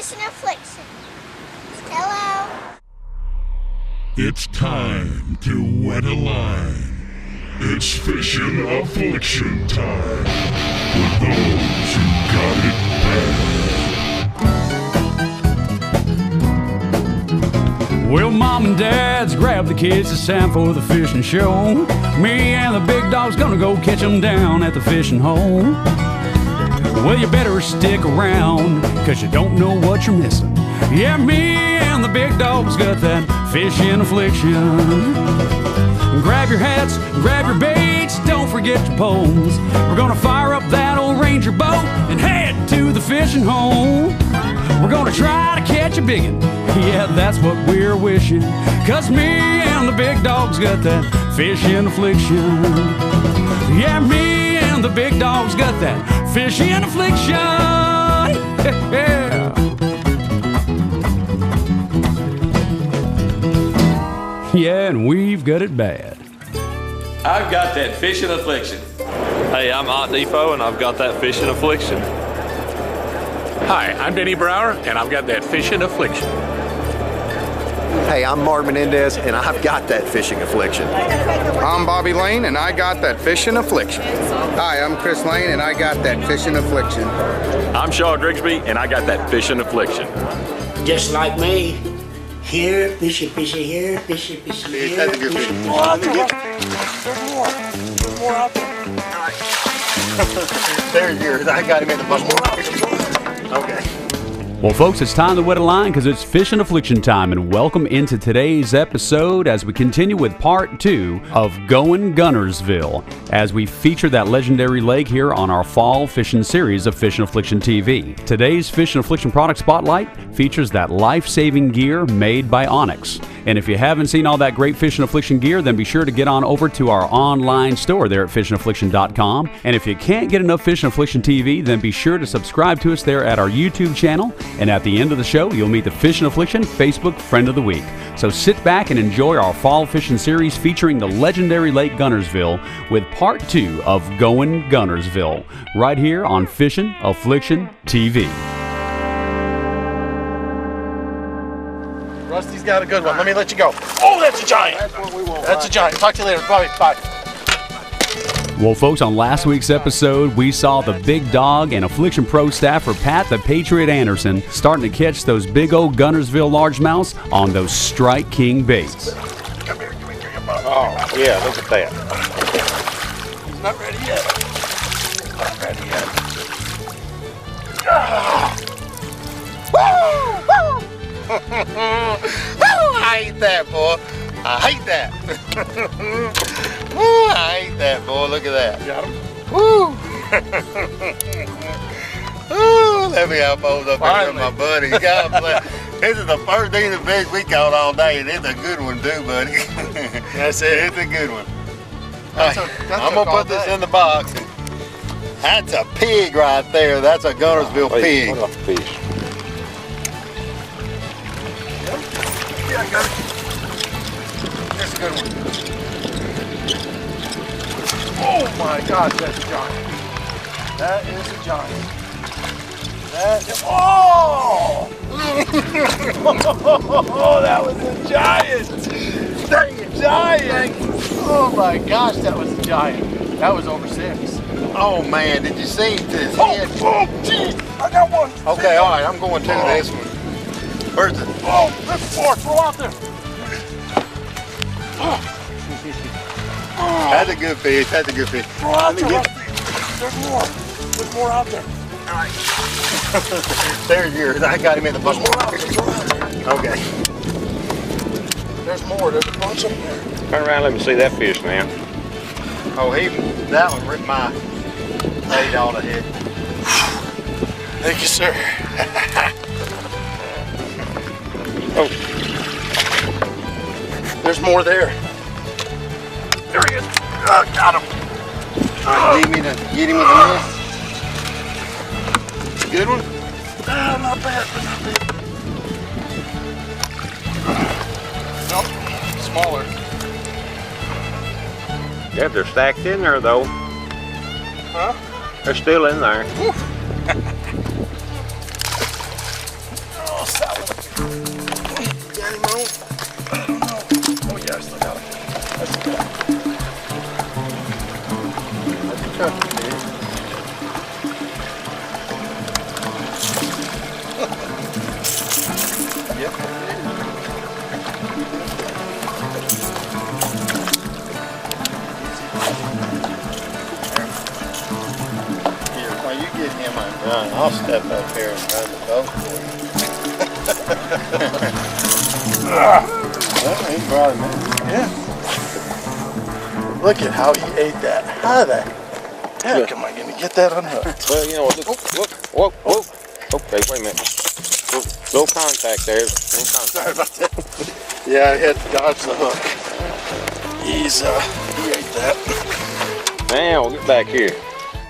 Fishin Affliction. Hello. It's time to wet a line. It's Fishin Affliction time. For those who got it bad. Well, mom and dad's grabbed the kids, it's time for the fishing show. Me and the big dog's gonna go catch them down at the fishing hole. Well, you better stick around, cause you don't know what you're missing. Yeah, me and the big dog's got that fishing affliction. Grab your hats, grab your baits, don't forget your poles. We're gonna fire up that old Ranger boat and head to the fishing hole. We're gonna try to catch a biggin', yeah, that's what we're wishing. Cause me and the big dog's got that fishing affliction. Yeah, me and the big dog's got that fishing affliction. Yeah. Yeah, and we've got it bad. I've got that fishing affliction. Hey, I'm Hot Depot, and I've got that fishing affliction. Hi, I'm Denny Brower, and I've got that fishing affliction. Hey, I'm Mark Menendez, and I've got that fishing affliction. I'm Bobby Lane, and I got that fishing affliction. Hi, I'm Chris Lane, and I got that fishing affliction. I'm Shaw Grigsby, and I got that fishing affliction. Just like me. Here, fishy, fishy, here, fishy, fishy, here. That's a good fish. More out there. There's more. There's more out there. All right. There's yours. I got him in the boat. Okay. Well, folks, it's time to wet a line because it's Fishin' Affliction time, and welcome into today's episode as we continue with part 2 of Goin Guntersville, as we feature that legendary lake here on our fall fishing series of Fishin' Affliction TV. Today's Fishin' Affliction product spotlight features that life-saving gear made by Onyx. And if you haven't seen all that great Fishin' Affliction gear, then be sure to get on over to our online store there at fishinaffliction.com. And if you can't get enough Fishin' Affliction TV, then be sure to subscribe to us there at our YouTube channel. And at the end of the show, you'll meet the Fishin' Affliction Facebook Friend of the Week. So sit back and enjoy our fall fishing series featuring the legendary Lake Guntersville with part 2 of Goin Guntersville, right here on Fishin' Affliction TV. Rusty's got a good one. Let me let you go. Oh, that's a giant. That's what we want. That's a giant. Talk to you later. Bye. Bye. Well, folks, on last week's episode, we saw the big dog and Affliction Pro staffer Pat the Patriot Anderson starting to catch those big old Guntersville largemouths on those Strike King baits. Come here. Oh, yeah, look at that. He's not ready yet. Not ready yet. Ah. Woo! Woo! I hate that, boy. I hate that. Woo! I hate that, boy. Look at that. Got him? Woo! Woo! Let me help hold up here with my buddy. God bless. This is the first thing the fish we caught all day, and it's a good one too, buddy. That's it. It's a good one. I'm gonna put this in the box. That's a pig right there. That's a Guntersville pig. What a fish. Yeah, I got it. That's a good one. Oh my gosh, that's a giant. That is a giant. That is, oh! Oh, that was a giant. Dang it, giant. Oh my gosh, that was a giant. That was over 6. Oh man, did you see this? Oh, geez, I got one. Okay, all right, I'm going to this one. Where's it? Oh, there's 4. Throw out there. That's a good fish. That's a good fish. Throw out there. There's more. There's more out there. All right. There's yours. I got him in the boat. There's more out there. Okay. There's more. There's a bunch of them there. Turn around, let me see that fish now. Oh, that one ripped my head on the head. Thank you, sir. Oh. There's more there. There he is. Got him. All right, need me to get him with the net? Good one? Not bad, but not bad. Nope, smaller. Yeah, they're stacked in there, though. Huh? They're still in there. step up here and run the boat for you. Well, he brought him in. Yeah. Look at how he ate that. How the heck am I going to get that unhooked? Well, you know what? Whoa. Okay, wait a minute. No contact there. No contact. Sorry about that. Yeah, I had to dodge the hook. He ate that. Now, get back here.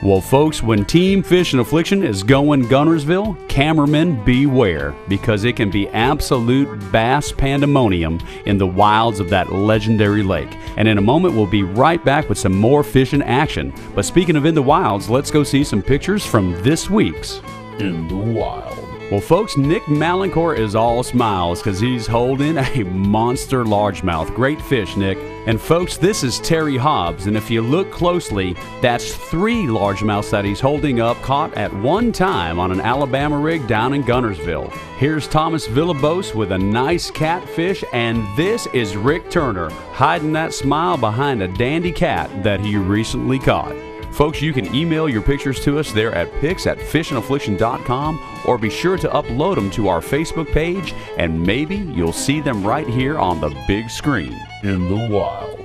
Well, folks, when Team Fishin' Affliction is going Guntersville, cameramen beware, because it can be absolute bass pandemonium in the wilds of that legendary lake. And in a moment, we'll be right back with some more fishing action. But speaking of in the wilds, let's go see some pictures from this week's In the Wild. Well, folks, Nick Malincourt is all smiles because he's holding a monster largemouth. Great fish, Nick. And folks, this is Terry Hobbs, and if you look closely, that's 3 largemouths that he's holding up, caught at one time on an Alabama rig down in Guntersville. Here's Thomas Villabose with a nice catfish, and this is Rick Turner hiding that smile behind a dandy cat that he recently caught. Folks, you can email your pictures to us there at pics@fishandaffliction.com, or be sure to upload them to our Facebook page, and maybe you'll see them right here on the big screen. In the Wild.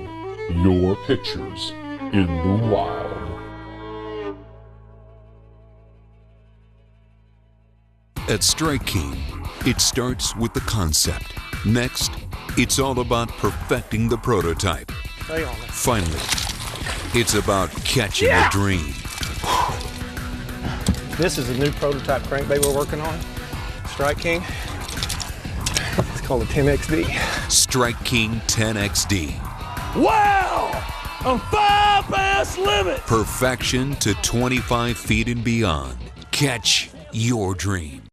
Your pictures in the wild. At Strike King, it starts with the concept. Next, it's all about perfecting the prototype. Finally, it's about catching a dream. This is a new prototype crankbait we're working on. Strike King. It's called a 10XD. Strike King 10XD. Wow! A 5-bass limit! Perfection to 25 feet and beyond. Catch your dream.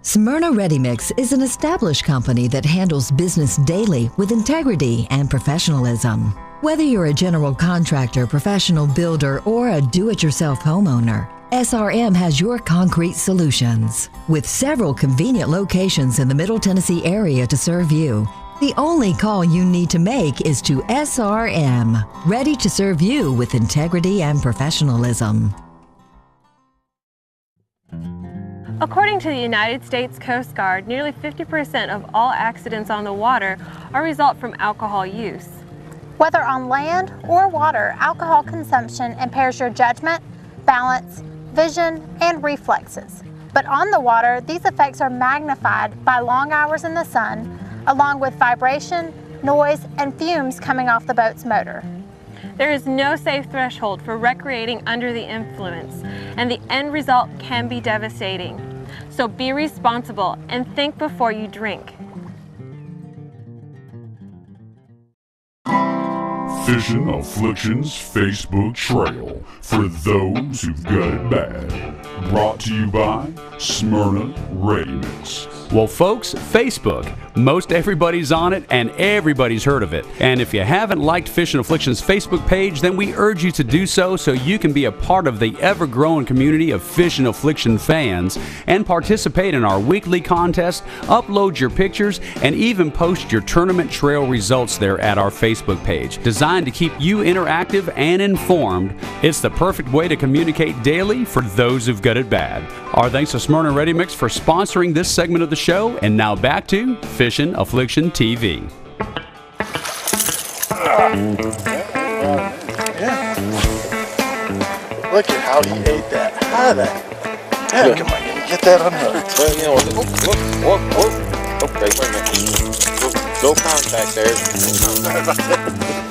Smyrna Ready Mix is an established company that handles business daily with integrity and professionalism. Whether you're a general contractor, professional builder, or a do-it-yourself homeowner, SRM has your concrete solutions. With several convenient locations in the Middle Tennessee area to serve you, the only call you need to make is to SRM, ready to serve you with integrity and professionalism. According to the United States Coast Guard, nearly 50% of all accidents on the water are a result from alcohol use. Whether on land or water, alcohol consumption impairs your judgment, balance, vision, and reflexes. But on the water, these effects are magnified by long hours in the sun, along with vibration, noise, and fumes coming off the boat's motor. There is no safe threshold for recreating under the influence, and the end result can be devastating. So be responsible and think before you drink. Fishin' Affliction's Facebook trail for those who've got it bad. Brought to you by Smyrna Ready Mix. Well, folks, Facebook. Most everybody's on it, and everybody's heard of it. And if you haven't liked Fishin' Affliction's Facebook page, then we urge you to do so you can be a part of the ever-growing community of Fishin' Affliction fans and participate in our weekly contest, upload your pictures, and even post your tournament trail results there at our Facebook page. Designed to keep you interactive and informed, it's the perfect way to communicate daily for those who've got it bad. Our thanks to Smyrna Ready Mix for sponsoring this segment of the show, and now back to Fishin' Affliction TV. Look at how he ate that. How the heck am I going to get that unhooked? Well, you know what? Whoa. Okay, wait a minute. No contact there. Sorry about that.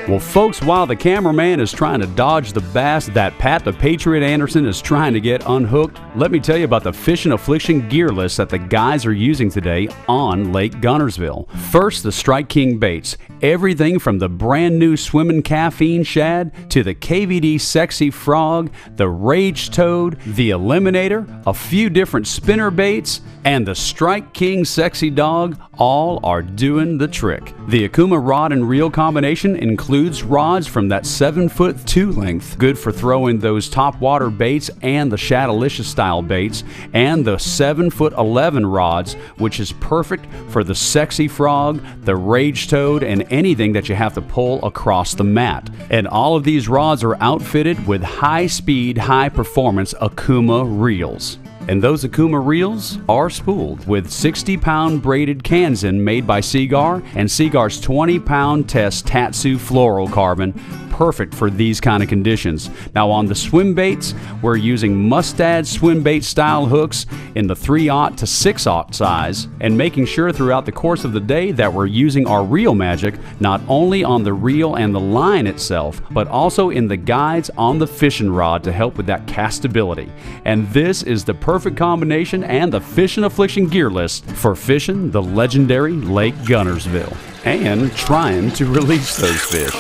Well, folks, while the cameraman is trying to dodge the bass that Pat the Patriot Anderson is trying to get unhooked, let me tell you about the Fishin' Affliction gear list that the guys are using today on Lake Guntersville. First, the Strike King baits. Everything from the brand new Swimmin' Caffeine Shad to the KVD Sexy Frog, the Rage Toad, the Eliminator, a few different spinner baits, and the Strike King Sexy Dawg all are doing the trick. The Akuma rod and reel combination includes rods from that 7'2" length, good for throwing those top water baits and the Shadowlicious style baits, and the 7'11" rods, which is perfect for the sexy frog, the rage toad, and anything that you have to pull across the mat. And all of these rods are outfitted with high-speed, high-performance Akuma reels. And those Akuma reels are spooled with 60-pound braided Kanzen made by Seagar and Seagar's 20-pound test Tatsu fluorocarbon, perfect for these kind of conditions. Now on the swim baits, we're using Mustad swim bait style hooks in the 3/0 to 6/0 size, and making sure throughout the course of the day that we're using our reel magic not only on the reel and the line itself, but also in the guides on the fishing rod to help with that castability. And this is the perfect combination and the Fishin' Affliction gear list for fishing the legendary Lake Guntersville and trying to release those fish.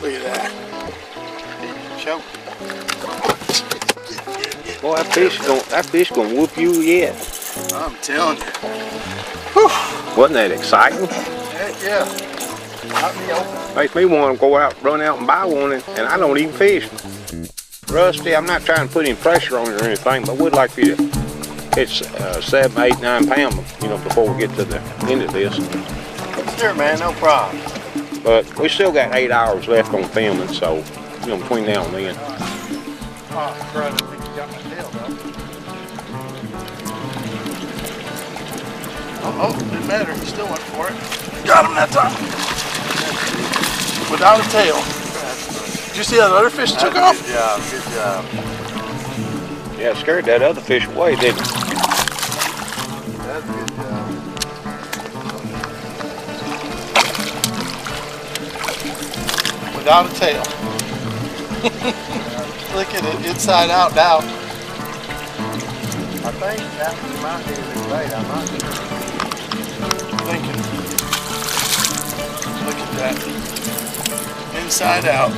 Look at that. Choke. Boy, that fish gonna whoop you yet. I'm telling you. Whew. Wasn't that exciting? Heck yeah. Got me open. Makes me want to go out, run out and buy one, and I don't even fish. Rusty, I'm not trying to put any pressure on it or anything, but we'd like for you to hit 7, 8, 9 pounds, before we get to the end of this. Sure, man, no problem. But we still got 8 hours left on filming, so, between now and then. Oh, brother, I think you got my tail, though. Oh, didn't matter. He still went for it. Got him that time. Without a tail. Did you see that other fish took off? Good job, good job. Yeah, it scared that other fish away, didn't it? That's a good job. Without a tail. Look at it, inside out now. I think that might be the bait. I might be thinking. Look at that. Inside out.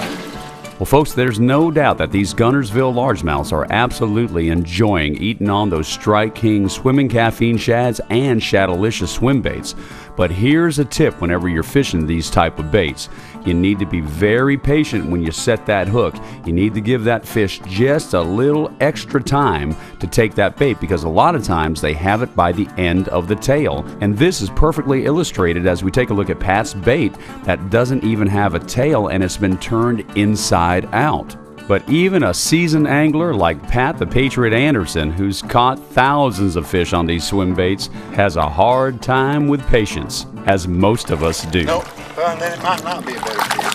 Well, folks, there's no doubt that these Guntersville largemouths are absolutely enjoying eating on those Strike King swimming caffeine shads and Shadowlicious swim baits. But here's a tip whenever you're fishing these type of baits. You need to be very patient when you set that hook. You need to give that fish just a little extra time to take that bait, because a lot of times they have it by the end of the tail. And this is perfectly illustrated as we take a look at Pat's bait that doesn't even have a tail and it's been turned inside out. But even a seasoned angler like Pat the Patriot Anderson, who's caught thousands of fish on these swim baits, has a hard time with patience, as most of us do. Nope. Well, then it might not be a better fish.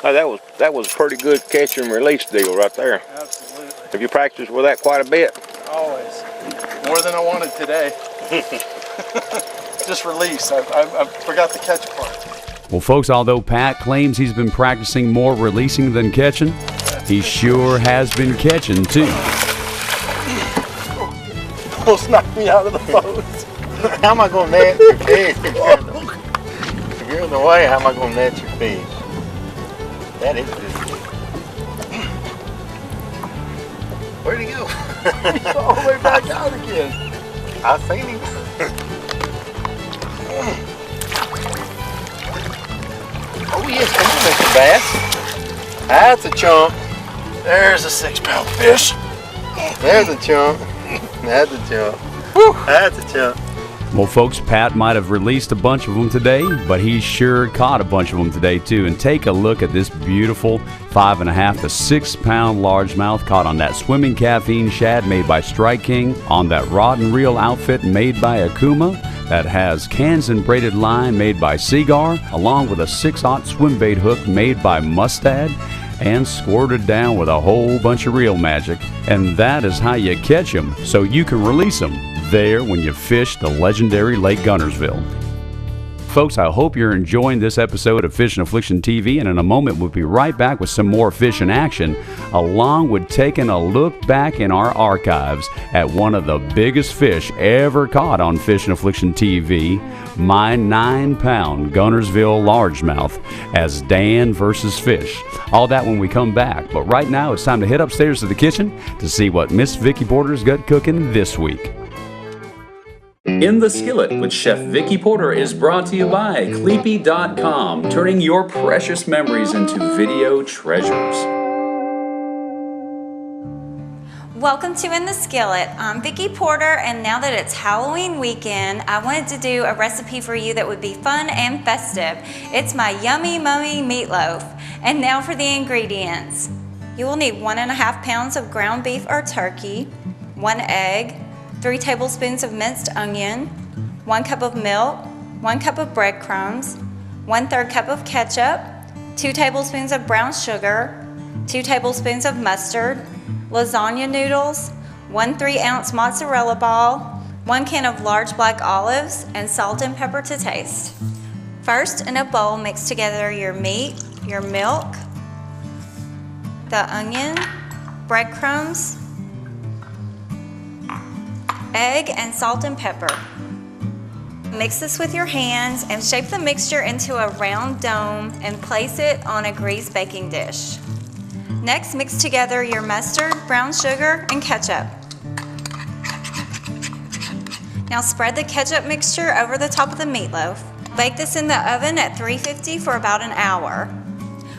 Oh, that was a pretty good catch and release deal right there. Absolutely. Have you practiced with that quite a bit? Always. More than I wanted today. Just release. I forgot the catch part. Well, folks, although Pat claims he's been practicing more releasing than catching, he sure has been catching, too. Almost knocked me out of the boat. How am I going to net your fish? If you're in the way, how am I going to net your fish? That is good. Where'd he go? He's all the way back out again. I seen him. Oh yes, come on, Mr. Bass. That's a chunk. There's a 6-pound fish. There's a chunk. That's a chunk. Whew, that's a chunk. Well, folks, Pat might have released a bunch of them today, but he sure caught a bunch of them today, too. And take a look at this beautiful 5.5 to 6-pound largemouth caught on that swimming caffeine shad made by Strike King, on that rod and reel outfit made by Akuma, that has Kanzen braided line made by Seagar, along with a 6/0 swim bait hook made by Mustad, and squirted down with a whole bunch of reel magic. And that is how you catch them, so you can release them there when you fish the legendary Lake Guntersville. Folks, I hope you're enjoying this episode of Fishin' Affliction TV, and in a moment we'll be right back with some more fish in action, along with taking a look back in our archives at one of the biggest fish ever caught on Fishin' Affliction TV, my 9-pound Guntersville largemouth, as Dan versus Fish. All that when we come back, but right now it's time to head upstairs to the kitchen to see what Miss Vicki Porter's got cooking this week. In the Skillet with Chef Vicki Porter is brought to you by Cleepy.com, turning your precious memories into video treasures. Welcome to In the Skillet. I'm Vicki Porter, and now that it's Halloween weekend, I wanted to do a recipe for you that would be fun and festive. It's my Yummy Mummy meatloaf. And now for the ingredients. You will need 1.5 pounds of ground beef or turkey, 1 egg, 3 tablespoons of minced onion, 1 cup of milk, 1 cup of breadcrumbs, 1/3 cup of ketchup, 2 tablespoons of brown sugar, 2 tablespoons of mustard, lasagna noodles, 1 3-ounce mozzarella ball, 1 can of large black olives, and salt and pepper to taste. First, in a bowl, mix together your meat, your milk, the onion, breadcrumbs, egg, and salt and pepper. Mix this with your hands and shape the mixture into a round dome and place it on a greased baking dish. Next, mix together your mustard, brown sugar, and ketchup. Now spread the ketchup mixture over the top of the meatloaf. Bake this in the oven at 350 for about an hour.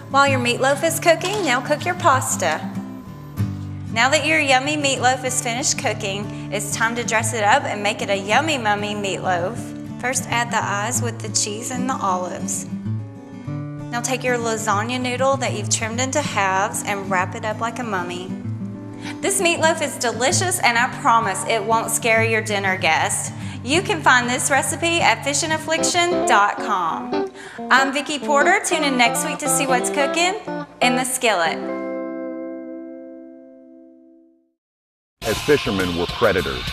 While your meatloaf is cooking, now cook your pasta. Now that your yummy meatloaf is finished cooking, it's time to dress it up and make it a Yummy Mummy meatloaf. First, add the eyes with the cheese and the olives. Now take your lasagna noodle that you've trimmed into halves and wrap it up like a mummy. This meatloaf is delicious, and I promise it won't scare your dinner guests. You can find this recipe at fishandaffliction.com. I'm Vicki Porter. Tune in next week to see what's cooking in the Skillet. As fishermen, we're predators,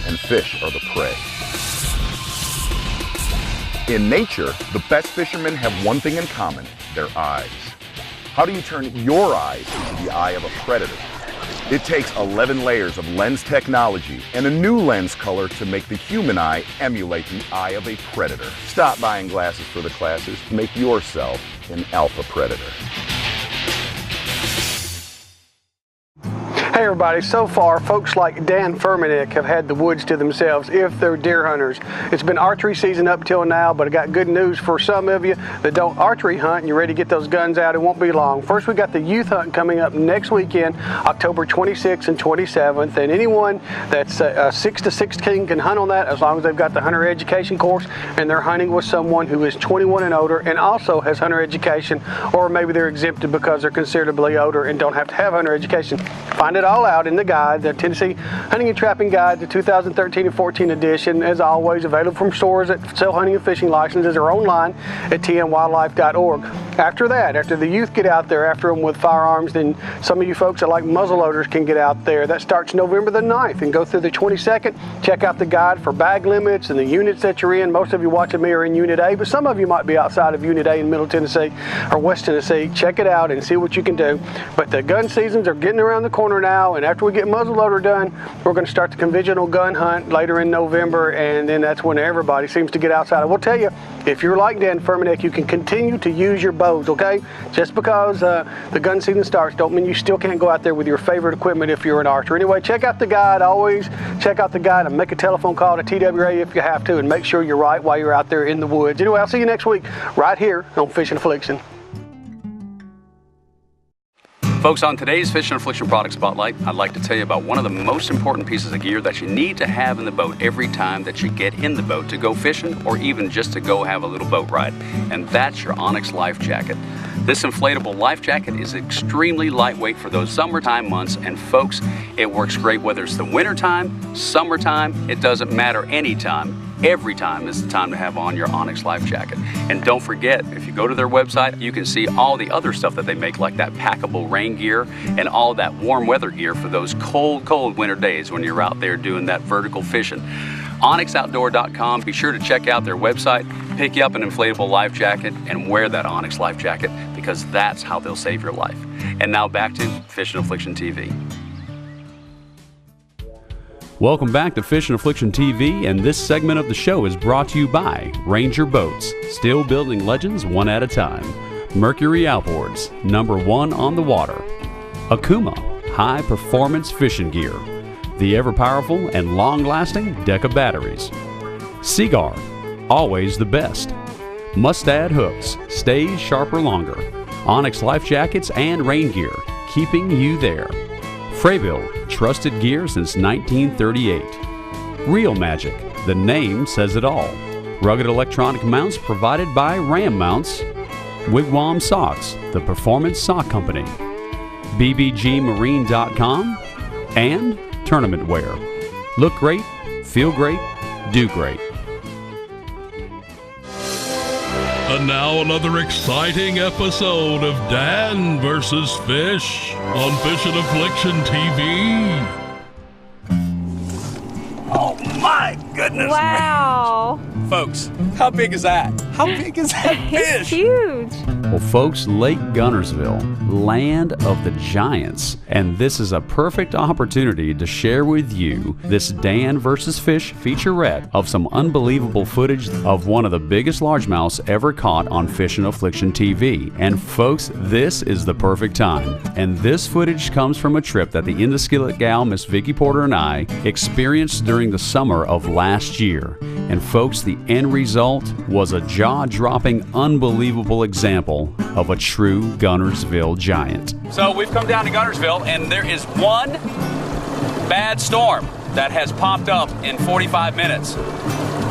and fish are the prey. In nature, the best fishermen have one thing in common: their eyes. How do you turn your eyes into the eye of a predator? It takes 11 layers of lens technology and a new lens color to make the human eye emulate the eye of a predator. Stop buying glasses for the classes. Make yourself an alpha predator. Hey everybody, so far folks like Dan Furmanek have had the woods to themselves if they're deer hunters. It's been archery season up till now, but I got good news for some of you that don't archery hunt and you're ready to get those guns out. It won't be long. First, we got the youth hunt coming up next weekend, October 26th and 27th, and anyone that's 6 to 16 can hunt on that as long as they've got the hunter education course and they're hunting with someone who is 21 and older and also has hunter education, or maybe they're exempted because they're considerably older and don't have to have hunter education. Find it all out in the guide, the Tennessee Hunting and Trapping Guide, the 2013 and 14 edition, as always available from stores that sell hunting and fishing licenses or online at tnwildlife.org. After that, after the youth get out there after them with firearms, then some of you folks that like muzzleloaders can get out there. That starts November the 9th and go through the 22nd. Check out the guide for bag limits and the units that you're in. Most of you watching me are in Unit A, but some of you might be outside of Unit A in Middle Tennessee or West Tennessee. Check it out and see what you can do. But the gun seasons are getting around the corner now, and after we get muzzleloader done, we're going to start the conventional gun hunt later in November, and then that's when everybody seems to get outside. I will tell you, if you're like Dan Furmanek, you can continue to use your bows, okay? Just because the gun season starts don't mean you still can't go out there with your favorite equipment if you're an archer. Anyway, check out the guide. Always check out the guide and make a telephone call to TWA if you have to, and make sure you're right while you're out there in the woods. Anyway, I'll see you next week right here on Fishin' Affliction. Folks, on today's Fishin' Affliction Product Spotlight, I'd like to tell you about one of the most important pieces of gear that you need to have in the boat every time that you get in the boat to go fishing or even just to go have a little boat ride, and that's your Onyx Life Jacket. This inflatable life jacket is extremely lightweight for those summertime months, and folks, it works great whether it's the wintertime, summertime, it doesn't matter anytime. Every time is the time to have on your Onyx Life Jacket. And don't forget, if you go to their website, you can see all the other stuff that they make, like that packable rain gear and all that warm weather gear for those cold, cold winter days when you're out there doing that vertical fishing. OnyxOutdoor.com. Be sure to check out their website, pick you up an inflatable life jacket, and wear that Onyx Life Jacket, because that's how they'll save your life. And now back to Fishin' Affliction TV. Welcome back to Fishin' Affliction TV, and this segment of the show is brought to you by Ranger Boats, still building legends one at a time. Mercury Outboards, #1 on the water. Akuma, high performance fishing gear. the ever-powerful and long-lasting Deca batteries. Seaguar, always the best. Mustad hooks, stays sharper longer. Onyx life jackets and rain gear, keeping you there. Freyville, trusted gear since 1938. Real Magic, the name says it all. Rugged electronic mounts provided by Ram Mounts. Wigwam Socks, the performance sock company. bbgmarine.com and Tournament Wear. Look great, feel great, do great. And now another exciting episode of Dan versus Fish on Fishin Affliction TV. Oh my goodness! Wow. Folks, how big is that? How big is that It's fish? huge. Well, folks, Lake Guntersville, land of the giants. And this is a perfect opportunity to share with you this Dan versus Fish featurette of some unbelievable footage of one of the biggest largemouths ever caught on Fishin Affliction TV. And folks, this is the perfect time. And this footage comes from a trip that the In the Skillet gal, Miss Vicki Porter, and I experienced during the summer of last year. And folks, the end result was a jaw-dropping, unbelievable example of a true Guntersville giant. So we've come down to Guntersville, and there is one bad storm that has popped up in 45 minutes,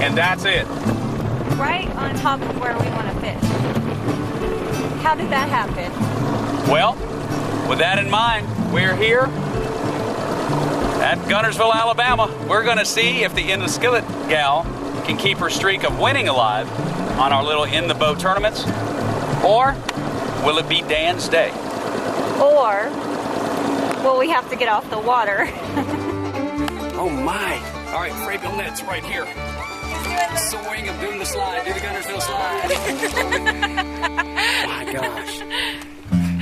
and that's it. Right on top of where we want to fish. How did that happen? Well, with that in mind, we're here at Guntersville, Alabama. We're going to see if the In the Skillet gal can keep her streak of winning alive on our little In the Boat tournaments, or will it be Dan's day? Or will we have to get off the water? Oh my! All right, Freyville net's right here. Swing of doing the slide, do the Guntersville slide. My gosh!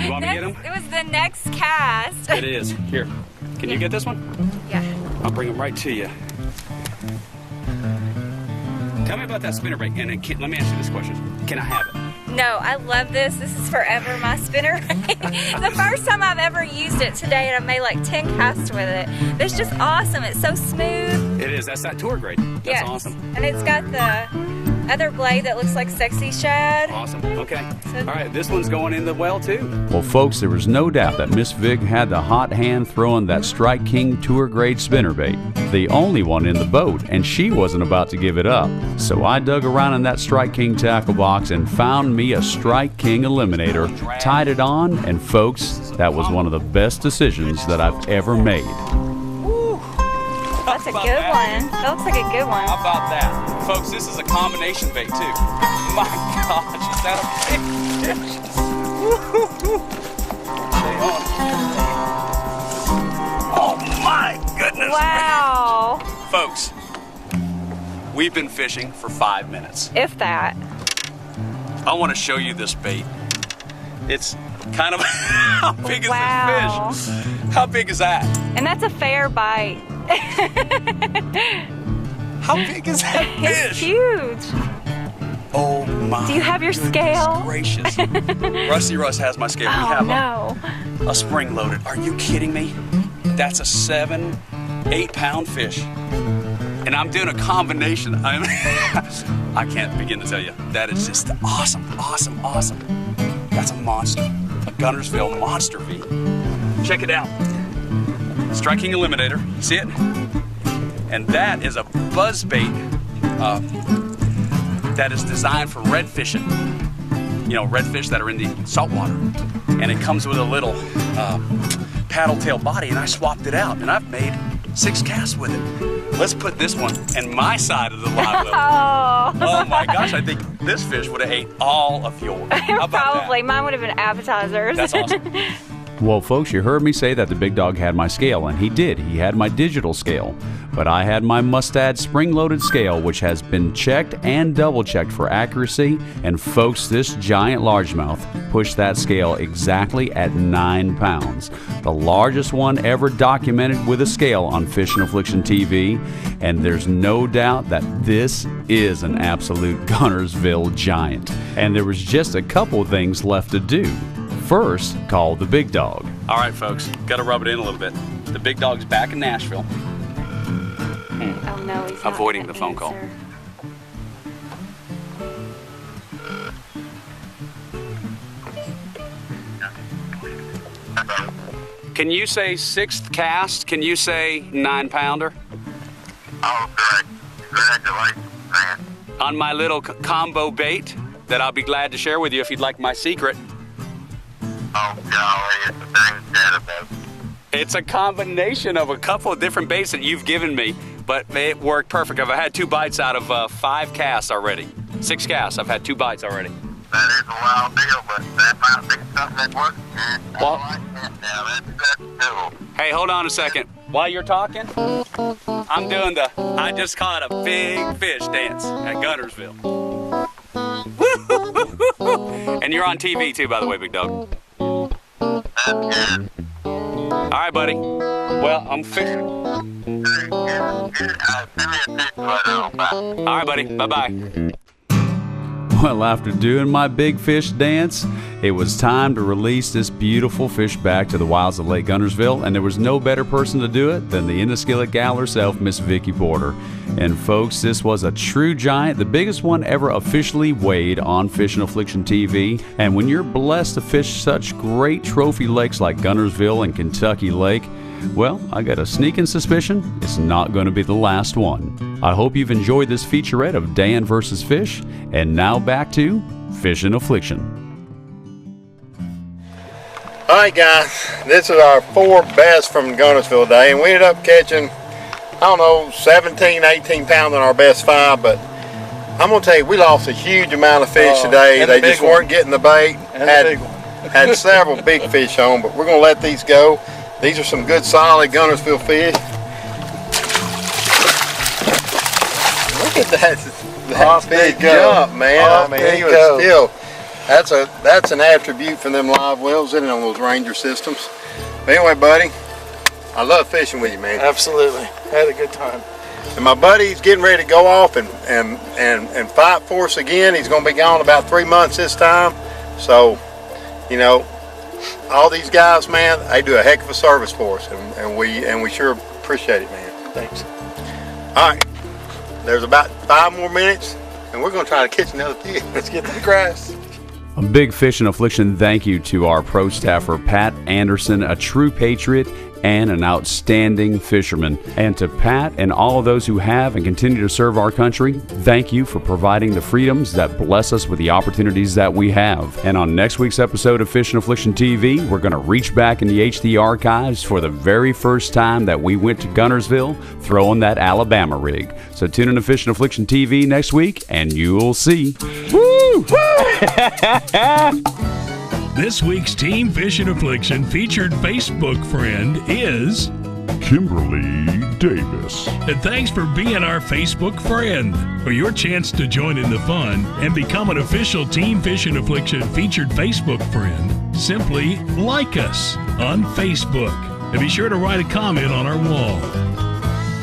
You want me to get him? It was the next cast. It is. Here, can you get this one? Yeah. I'll bring him right to you. Tell me about that spinnerbait, and then let me ask you this question: can I have it? No, I love this. This is forever my spinner. The first time I've ever used it today, and I've made like 10 casts with it. It's just awesome. It's so smooth. It is. That's that tour grade. That's yes. awesome. And it's got the other blade that looks like sexy shad. Awesome. Okay. All right, this one's going in the well too. Well, folks, there was no doubt that Miss Vig had the hot hand throwing that Strike King tour grade spinnerbait, the only one in the boat, and she wasn't about to give it up. So I dug around in that Strike King tackle box and found me a Strike King eliminator, tied it on, and folks, that was one of the best decisions that I've ever made. That's a good one. That looks like a good one. How about that? Folks, this is a combination bait too. My gosh, is that a big fish? Oh my goodness. Wow. Folks, we've been fishing for 5 minutes. If that. I want to show you this bait. It's kind of, how big is this fish? How big is that? And that's a fair bite. How big is that fish? It's huge. Oh my. Do you have your scale? Gracious. Rusty Russ has my scale. Oh, We have no. a spring loaded. Are you kidding me? That's a 7-8 pound fish. And I'm doing a combination. I can't begin to tell you. That is just awesome, awesome, awesome. That's a monster. A Guntersville monster V. Check it out. Strike King Eliminator. See it? And that is a buzz bait that is designed for red fishing. You know, redfish that are in the saltwater. And it comes with a little paddle tail body, and I swapped it out, and I've made 6 casts with it. Let's put this one in my side of the live well. Oh my gosh, I think this fish would have ate all of yours. How about Probably. Mine would have been appetizers. That's awesome. Well, folks, you heard me say that the big dog had my scale, and he did. He had my digital scale. But I had my Mustad spring-loaded scale, which has been checked and double-checked for accuracy. And folks, this giant largemouth pushed that scale exactly at 9 pounds. The largest one ever documented with a scale on Fishin Affliction TV. And there's no doubt that this is an absolute Guntersville giant. And there was just a couple things left to do. First, call the big dog. All right, folks, got to rub it in a little bit. The big dog's back in Nashville. No, he's avoiding not the phone call. answer. Can you say 6th cast? Can you say 9-pounder? Oh, congratulations, man. On my little combo bait that I'll be glad to share with you if you'd like my secret. Oh, golly, it's a dang chatterbait. It's a combination of a couple of different baits that you've given me, but it worked perfect. I've had 2 bites out of 5 casts already. 6 casts, I've had 2 bites already. That is a wild deal, but that might be something that works, man. Well, I like that now. That's cool. hey, hold on a second. While you're talking, I'm doing I just caught a big fish dance at Guntersville. And you're on TV too, by the way, Big Dog. That's good. All right, buddy. Well, I'm fishing. Good. Send me a picture later on. Bye. All right, buddy. Bye-bye. Well, after doing my big fish dance, it was time to release this beautiful fish back to the wilds of Lake Guntersville, and there was no better person to do it than the In the Skillet gal herself, Miss Vicki Porter. And folks, this was a true giant, the biggest one ever officially weighed on Fishin' Affliction TV. And when you're blessed to fish such great trophy lakes like Guntersville and Kentucky Lake, well, I got a sneaking suspicion it's not going to be the last one. I hope you've enjoyed this featurette of Dan versus Fish, and now back to Fishin' Affliction. All right, guys, this is our 4 best from Guntersville day, and we ended up catching, I don't know, 17, 18 pounds on our best 5, but I'm going to tell you, we lost a huge amount of fish today. They just weren't getting the bait. Had several big fish on, but we're going to let these go. These are some good, solid Guntersville fish. Look at that big jump, man. I mean, he was still. That's an attribute for them live wells in on those Ranger systems. But anyway, buddy, I love fishing with you, man. Absolutely. Had a good time. And my buddy's getting ready to go off and fight for us again. He's going to be gone about 3 months this time. So, you know, all these guys, man, they do a heck of a service for us, and we sure appreciate it, man. Thanks. All right, there's about 5 more minutes, and we're going to try to catch another pig. Let's get to the grass. A big Fishin' Affliction thank you to our pro staffer, Pat Anderson, a true patriot and an outstanding fisherman. And to Pat and all of those who have and continue to serve our country, thank you for providing the freedoms that bless us with the opportunities that we have. And on next week's episode of Fishin' Affliction TV, we're going to reach back in the HD archives for the very first time that we went to Guntersville throwing that Alabama rig. So tune in to Fishin' Affliction TV next week and you'll see. Woo! This week's Team Fishin' Affliction featured Facebook friend is Kimberly Davis. And thanks for being our Facebook friend. For your chance to join in the fun and become an official Team Fishin' Affliction featured Facebook friend, simply like us on Facebook. And be sure to write a comment on our wall.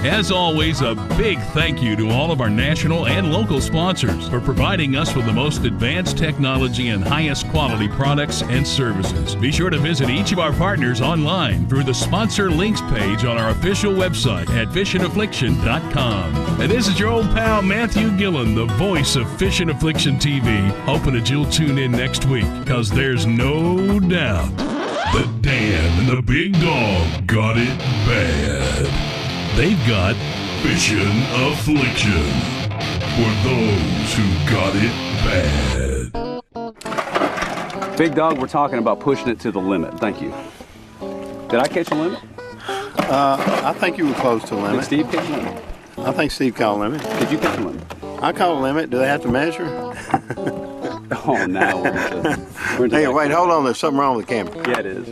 As always, a big thank you to all of our national and local sponsors for providing us with the most advanced technology and highest quality products and services. Be sure to visit each of our partners online through the sponsor links page on our official website at FishinAffliction.com. And this is your old pal Matthew Gillen, the voice of Fishin' Affliction TV, hoping that you'll tune in next week, because there's no doubt that Dan and the Big Dog got it bad. They've got Fishin' Affliction for those who got it bad. Big Dog, we're talking about pushing it to the limit. Thank you. Did I catch a limit? I think you were close to a limit. Did Steve catch a limit? I think Steve caught a limit. Did you catch a limit? I caught a limit. Do they have to measure? Oh, now we're into Hey, wait, hold on. There's something wrong with the camera. Yeah, it is.